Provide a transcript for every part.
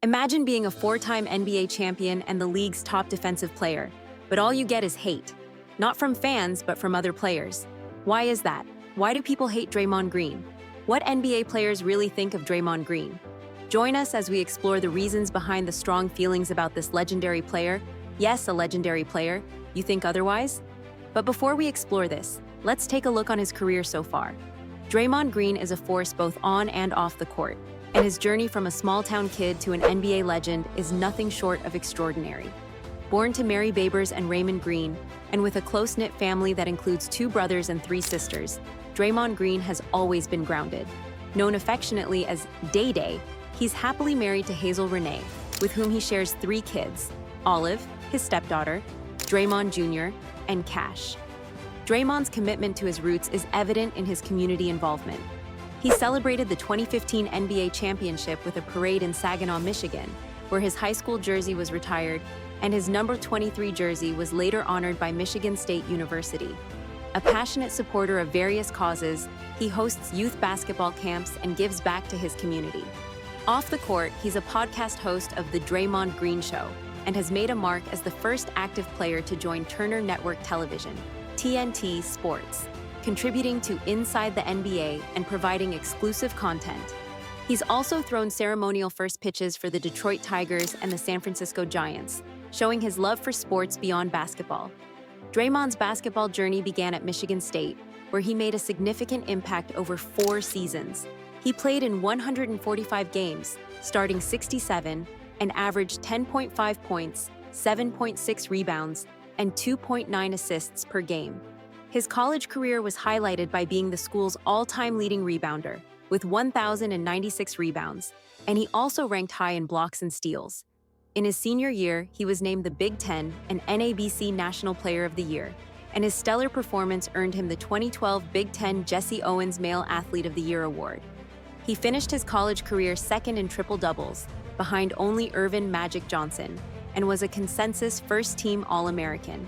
Imagine being a four-time NBA champion and the league's top defensive player, but all you get is hate. Not from fans, but from other players. Why is that? Why do people hate Draymond Green? What NBA players really think of Draymond Green? Join us as we explore the reasons behind the strong feelings about this legendary player. Yes, a legendary player. You think otherwise? But before we explore this, let's take a look on his career so far. Draymond Green is a force both on and off the court, and his journey from a small-town kid to an NBA legend is nothing short of extraordinary. Born to Mary Babers and Raymond Green, and with a close-knit family that includes 2 brothers and 3 sisters, Draymond Green has always been grounded. Known affectionately as Day-Day, he's happily married to Hazel Renee, with whom he shares 3 kids: Olive, his stepdaughter, Draymond Jr., and Cash. Draymond's commitment to his roots is evident in his community involvement. He celebrated the 2015 NBA championship with a parade in Saginaw, Michigan, where his high school jersey was retired and his number 23 jersey was later honored by Michigan State University. A passionate supporter of various causes, he hosts youth basketball camps and gives back to his community. Off the court, he's a podcast host of The Draymond Green Show and has made a mark as the first active player to join Turner Network Television, TNT Sports, contributing to Inside the NBA and providing exclusive content. He's also thrown ceremonial first pitches for the Detroit Tigers and the San Francisco Giants, showing his love for sports beyond basketball. Draymond's basketball journey began at Michigan State, where he made a significant impact over 4 seasons. He played in 145 games, starting 67, and averaged 10.5 points, 7.6 rebounds, and 2.9 assists per game. His college career was highlighted by being the school's all-time leading rebounder, with 1,096 rebounds, and he also ranked high in blocks and steals. In his senior year, he was named the Big Ten and NABC National Player of the Year, and his stellar performance earned him the 2012 Big Ten Jesse Owens Male Athlete of the Year award. He finished his college career second in triple-doubles, behind only Earvin Magic Johnson, and was a consensus first-team All-American.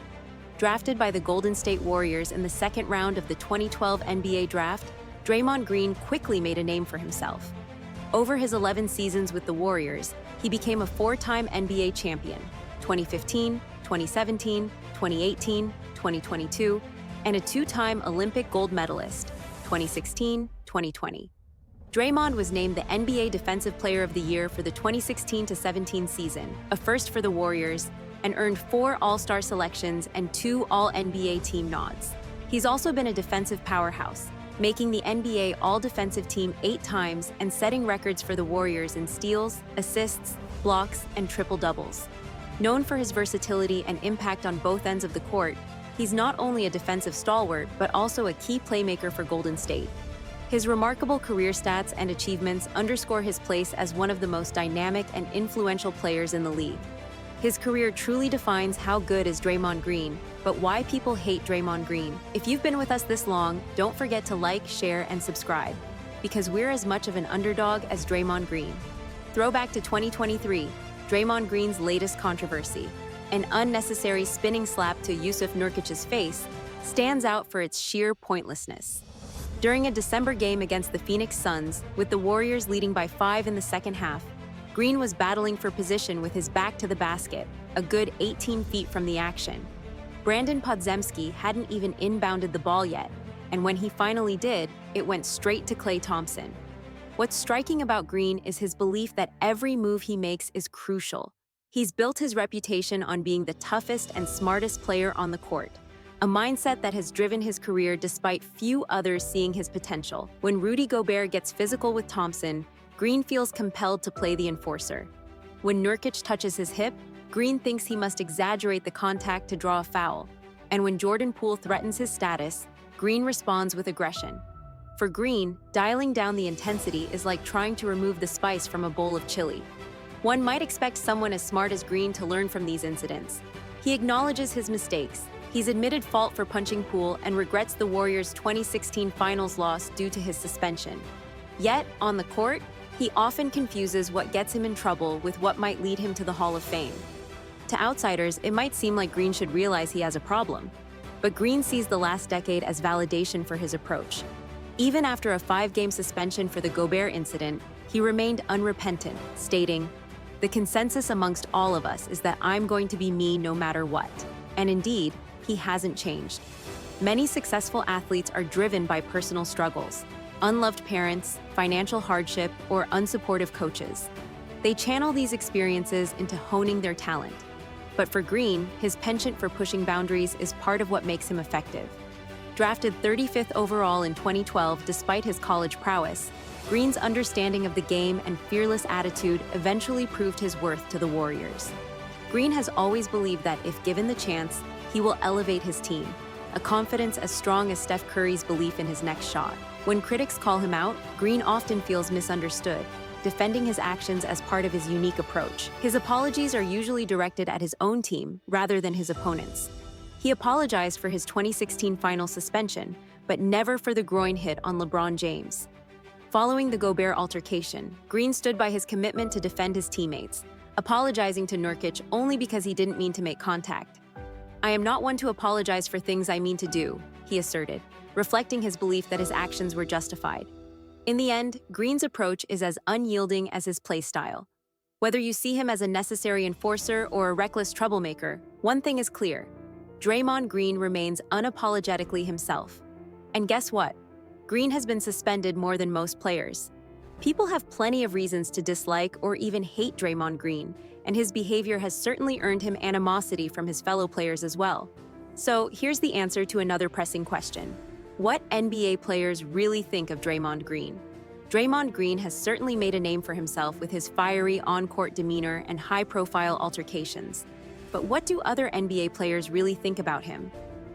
Drafted by the Golden State Warriors in the second round of the 2012 NBA Draft, Draymond Green quickly made a name for himself. Over his 11 seasons with the Warriors, he became a 4-time NBA champion, 2015, 2017, 2018, 2022, and a 2-time Olympic gold medalist, 2016, 2020. Draymond was named the NBA Defensive Player of the Year for the 2016-17 season, a first for the Warriors, and earned 4 All-Star selections and 2 All-NBA team nods. He's also been a defensive powerhouse, making the NBA All-Defensive Team 8 times and setting records for the Warriors in steals, assists, blocks, and triple-doubles. Known for his versatility and impact on both ends of the court, he's not only a defensive stalwart but also a key playmaker for Golden State. His remarkable career stats and achievements underscore his place as one of the most dynamic and influential players in the league. His career truly defines how good is Draymond Green, but why people hate Draymond Green. If you've been with us this long, don't forget to like, share, and subscribe, because we're as much of an underdog as Draymond Green. Throwback to 2023, Draymond Green's latest controversy, an unnecessary spinning slap to Jusuf Nurkic's face, stands out for its sheer pointlessness. During a December game against the Phoenix Suns, with the Warriors leading by 5 in the second half, Green was battling for position with his back to the basket, a good 18 feet from the action. Brandon Podziemski hadn't even inbounded the ball yet, and when he finally did, it went straight to Klay Thompson. What's striking about Green is his belief that every move he makes is crucial. He's built his reputation on being the toughest and smartest player on the court, a mindset that has driven his career despite few others seeing his potential. When Rudy Gobert gets physical with Thompson, Green feels compelled to play the enforcer. When Nurkic touches his hip, Green thinks he must exaggerate the contact to draw a foul. And when Jordan Poole threatens his status, Green responds with aggression. For Green, dialing down the intensity is like trying to remove the spice from a bowl of chili. One might expect someone as smart as Green to learn from these incidents. He acknowledges his mistakes. He's admitted fault for punching Poole and regrets the Warriors' 2016 finals loss due to his suspension. Yet, on the court, he often confuses what gets him in trouble with what might lead him to the Hall of Fame. To outsiders, it might seem like Green should realize he has a problem. But Green sees the last decade as validation for his approach. Even after a 5-game suspension for the Gobert incident, he remained unrepentant, stating, The consensus amongst all of us is that I'm going to be me no matter what. And indeed, he hasn't changed. Many successful athletes are driven by personal struggles, unloved parents, financial hardship, or unsupportive coaches. They channel these experiences into honing their talent. But for Green, his penchant for pushing boundaries is part of what makes him effective. Drafted 35th overall in 2012 despite his college prowess, Green's understanding of the game and fearless attitude eventually proved his worth to the Warriors. Green has always believed that if given the chance, he will elevate his team, a confidence as strong as Steph Curry's belief in his next shot. When critics call him out, Green often feels misunderstood, defending his actions as part of his unique approach. His apologies are usually directed at his own team rather than his opponents. He apologized for his 2016 final suspension, but never for the groin hit on LeBron James. Following the Gobert altercation, Green stood by his commitment to defend his teammates, apologizing to Nurkic only because he didn't mean to make contact. "I am not one to apologize for things I mean to do," he asserted, reflecting his belief that his actions were justified. In the end, Green's approach is as unyielding as his play style. Whether you see him as a necessary enforcer or a reckless troublemaker, one thing is clear: Draymond Green remains unapologetically himself. And guess what? Green has been suspended more than most players. People have plenty of reasons to dislike or even hate Draymond Green, and his behavior has certainly earned him animosity from his fellow players as well. So here's the answer to another pressing question. What NBA players really think of Draymond Green? Draymond Green has certainly made a name for himself with his fiery on-court demeanor and high-profile altercations. But what do other NBA players really think about him?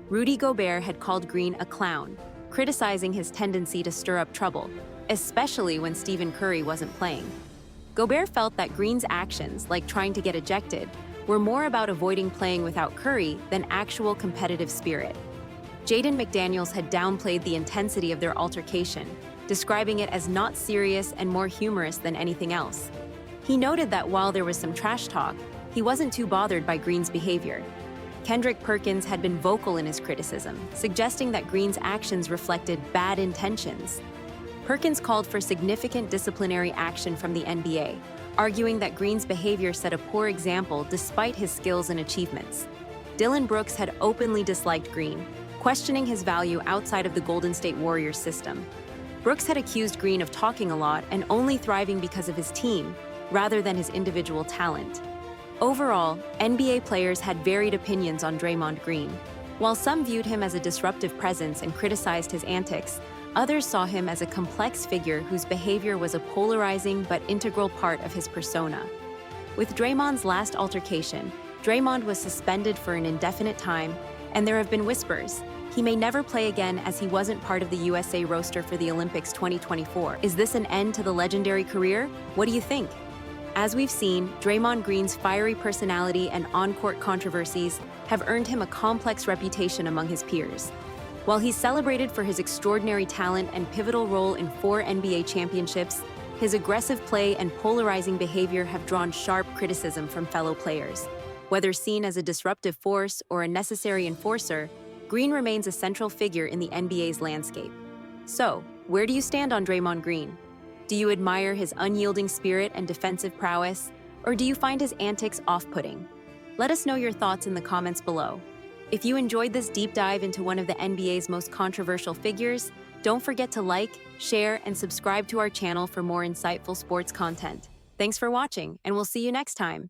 Rudy Gobert had called Green a clown, criticizing his tendency to stir up trouble, especially when Stephen Curry wasn't playing. Gobert felt that Green's actions, like trying to get ejected, were more about avoiding playing without Curry than actual competitive spirit. Jaden McDaniels had downplayed the intensity of their altercation, describing it as not serious and more humorous than anything else. He noted that while there was some trash talk, he wasn't too bothered by Green's behavior. Kendrick Perkins had been vocal in his criticism, suggesting that Green's actions reflected bad intentions. Perkins called for significant disciplinary action from the NBA, arguing that Green's behavior set a poor example despite his skills and achievements. Dillon Brooks had openly disliked Green, questioning his value outside of the Golden State Warriors system. Brooks had accused Green of talking a lot and only thriving because of his team, rather than his individual talent. Overall, NBA players had varied opinions on Draymond Green. While some viewed him as a disruptive presence and criticized his antics, others saw him as a complex figure whose behavior was a polarizing but integral part of his persona. With Draymond's last altercation, Draymond was suspended for an indefinite time, and there have been whispers he may never play again as he wasn't part of the USA roster for the Olympics 2024. Is this an end to the legendary career? What do you think? As we've seen, Draymond Green's fiery personality and on-court controversies have earned him a complex reputation among his peers. While he's celebrated for his extraordinary talent and pivotal role in 4 NBA championships, his aggressive play and polarizing behavior have drawn sharp criticism from fellow players. Whether seen as a disruptive force or a necessary enforcer, Green remains a central figure in the NBA's landscape. So, where do you stand on Draymond Green? Do you admire his unyielding spirit and defensive prowess, or do you find his antics off-putting? Let us know your thoughts in the comments below. If you enjoyed this deep dive into one of the NBA's most controversial figures, don't forget to like, share, and subscribe to our channel for more insightful sports content. Thanks for watching, and we'll see you next time.